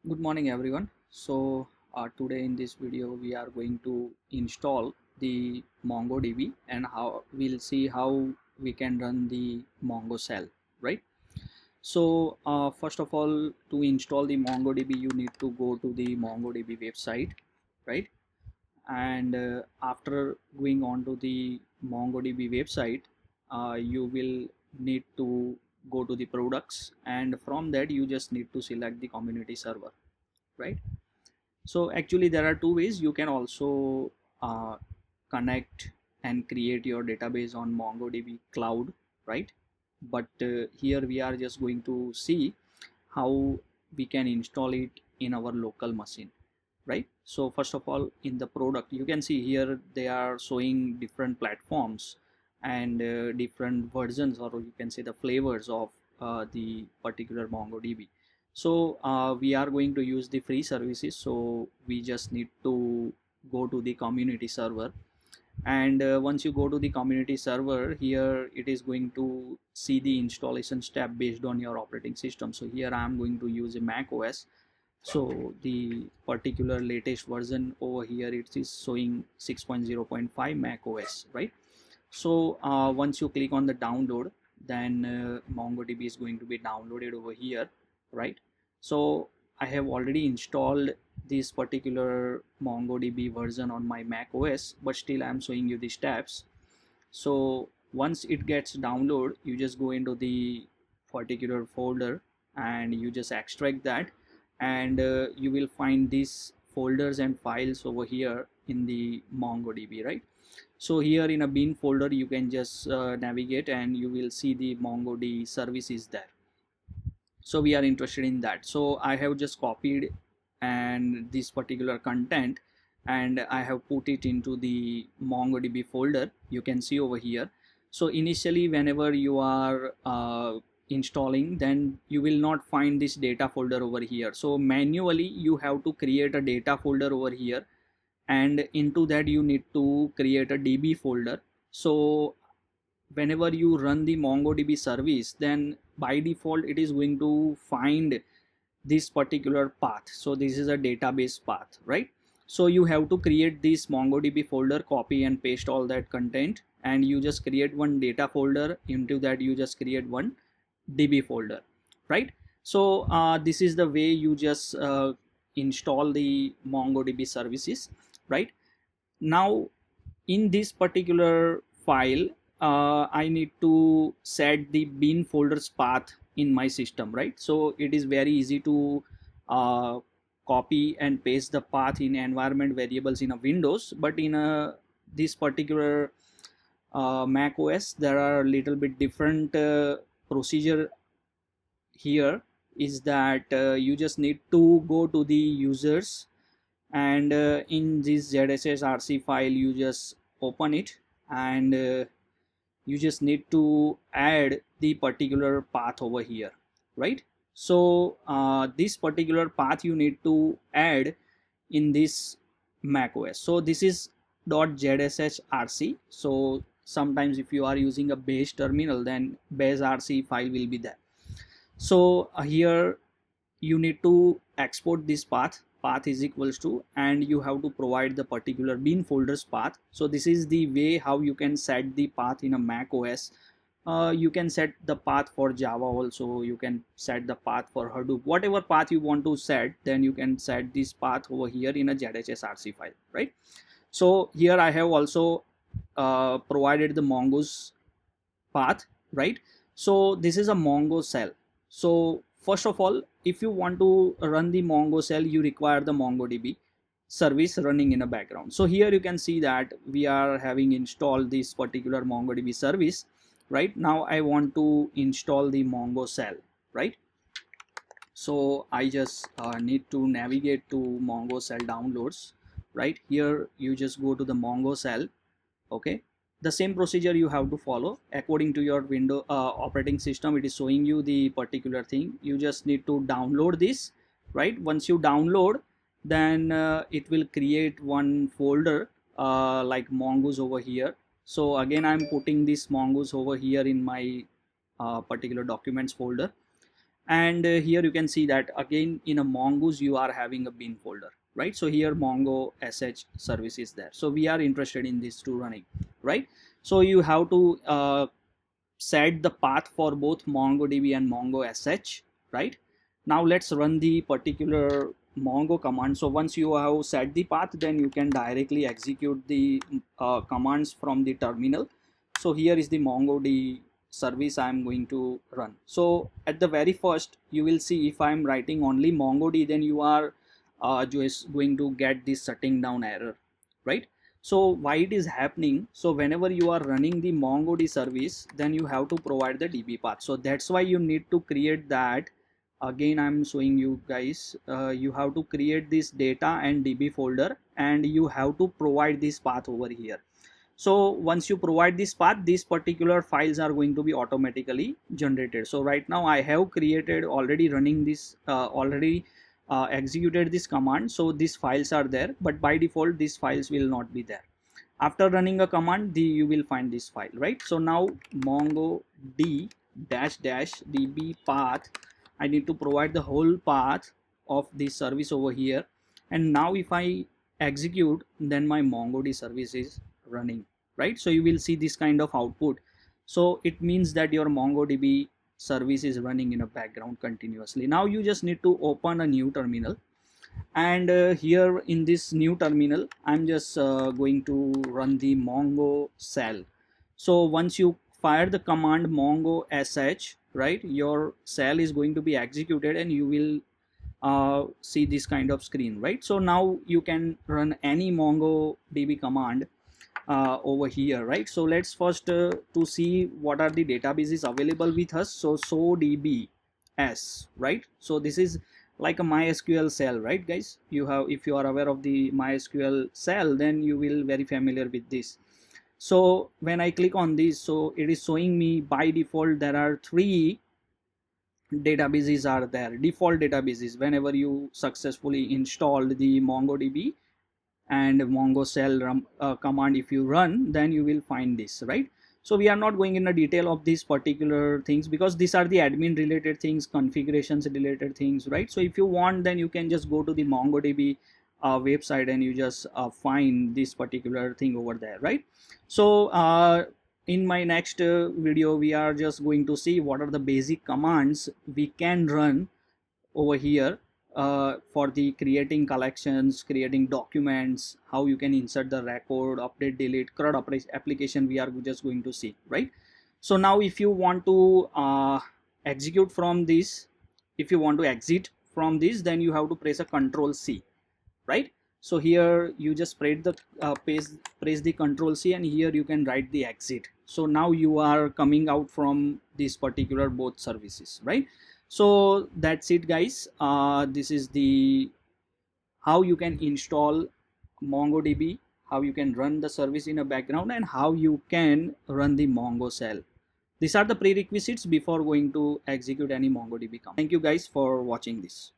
Good morning everyone. Today in this video we are going to install the MongoDB and how we'll see how we can run the Mongo shell, right? First of all, to install the MongoDB you need to go to the MongoDB website, right? And after going on to the MongoDB website, you will need to go to the products, and from that you just need to select the community server, right? So actually there are two ways. You can also connect and create your database on MongoDB cloud, right? But here we are just going to see how we can install it in our local machine, right? So first of all, in the product you can see here they are showing different platforms and different versions, or you can say the flavors of the particular MongoDB. We are going to use the free services, so we just need to go to the community server. And once you go to the community server, here it is going to see the installation step based on your operating system. So here I am going to use a Mac OS. So the particular latest version over here, it is showing 6.0.5 Mac OS, right? Once you click on the download, then MongoDB is going to be downloaded over here, right? So I have already installed this particular MongoDB version on my Mac OS, but still I'm showing you the steps. So once it gets download, you just go into the particular folder and you just extract that, and you will find these folders and files over here in the MongoDB, right? So here in a bin folder you can just navigate and you will see the MongoDB services there. So we are interested in that, so I have just copied and this particular content, and I have put it into the MongoDB folder. You can see over here. So initially whenever you are installing, then you will not find this data folder over here. So manually you have to create a data folder over here, and into that you need to create a DB folder. So whenever you run the MongoDB service, then by default it is going to find this particular path. So this is a database path, right? So you have to create this MongoDB folder, copy and paste all that content, and you just create one data folder. Into that you just create one DB folder, right? So this is the way you just install the MongoDB services, right? Now in this particular file, I need to set the bin folders path in my system, right? So it is very easy to copy and paste the path in environment variables in a Windows, but in a this particular Mac OS there are a little bit different procedure. Here is that you just need to go to the users, and in this ZSSRC file you just open it, and you just need to add the particular path over here, right? So this particular path you need to add in this Mac OS. So this is .zshrc. So sometimes if you are using a base terminal, then base rc file will be there. So here you need to export this path is equals to, and you have to provide the particular bin folders path. So this is the way how you can set the path in a Mac OS. You can set the path for Java also, you can set the path for Hadoop, whatever path you want to set, then you can set this path over here in a ZHSRC file, right? So here I have also provided the Mongo's path, right? So this is a Mongo shell. So first of all, if you want to run the Mongo shell, you require the MongoDB service running in a background. So here you can see that we are having installed this particular MongoDB service. Right now I want to install the Mongo shell, right? So I just need to navigate to Mongo shell downloads. Right here you just go to the Mongo shell. Okay, the same procedure you have to follow according to your window operating system. It is showing you the particular thing. You just need to download this, right? Once you download, then it will create one folder like Mongoose over here. So again I'm putting this Mongoose over here in my particular documents folder, And here you can see that again in a mongoose you are having a bin folder, right? So here mongo sh service is there, so we are interested in these two running, right? So you have to set the path for both MongoDB and Mongo sh, right? Now let's run the particular Mongo command. So once you have set the path, then you can directly execute the commands from the terminal. So here is the MongoDB service I am going to run. So at the very first, you will see if I am writing only MongoDB, then you are just going to get this shutting down error, right? So why it is happening? So whenever you are running the MongoDB service, then you have to provide the DB path. So that's why you need to create that. Again, I'm showing you guys, you have to create this data and DB folder, and you have to provide this path over here. So once you provide this path, these particular files are going to be automatically generated. So right now I have created already running this executed this command, so these files are there, but by default these files will not be there. After running a command, you will find this file, right? So now mongo d dash dash db path, I need to provide the whole path of this service over here, and now if I execute, then my MongoDB service is running, right? So you will see this kind of output. So it means that your MongoDB service is running in a background continuously. Now you just need to open a new terminal, and here in this new terminal I'm just going to run the mongo shell. So once you fire the command mongo sh, right, your shell is going to be executed and you will see this kind of screen, right? So now you can run any MongoDB command over here, right? So let's first to see what are the databases available with us. So dbs, right? So this is like a MySQL shell, right guys? You have, if you are aware of the MySQL shell, then you will very familiar with this. So when I click on this, so it is showing me by default there are 3 databases are there, default databases. Whenever you successfully installed the MongoDB and mongo shell command, if you run, then you will find this, right? So we are not going in the detail of these particular things because these are the admin related things, configurations related things, right? So if you want, then you can just go to the MongoDB website and you just find this particular thing over there, right? So in my next video we are just going to see what are the basic commands we can run over here for the creating collections, creating documents, how you can insert the record, update, delete, CRUD application we are just going to see, right? So now if you want to execute from this, if you want to exit from this, then you have to press a Control C, right? So here you just press the Control C, and here you can write the exit. So now you are coming out from this particular both services, right? So that's it guys. This is the how you can install MongoDB, how you can run the service in a background, and how you can run the Mongo shell. These are the prerequisites before going to execute any MongoDB command. Thank you guys for watching this.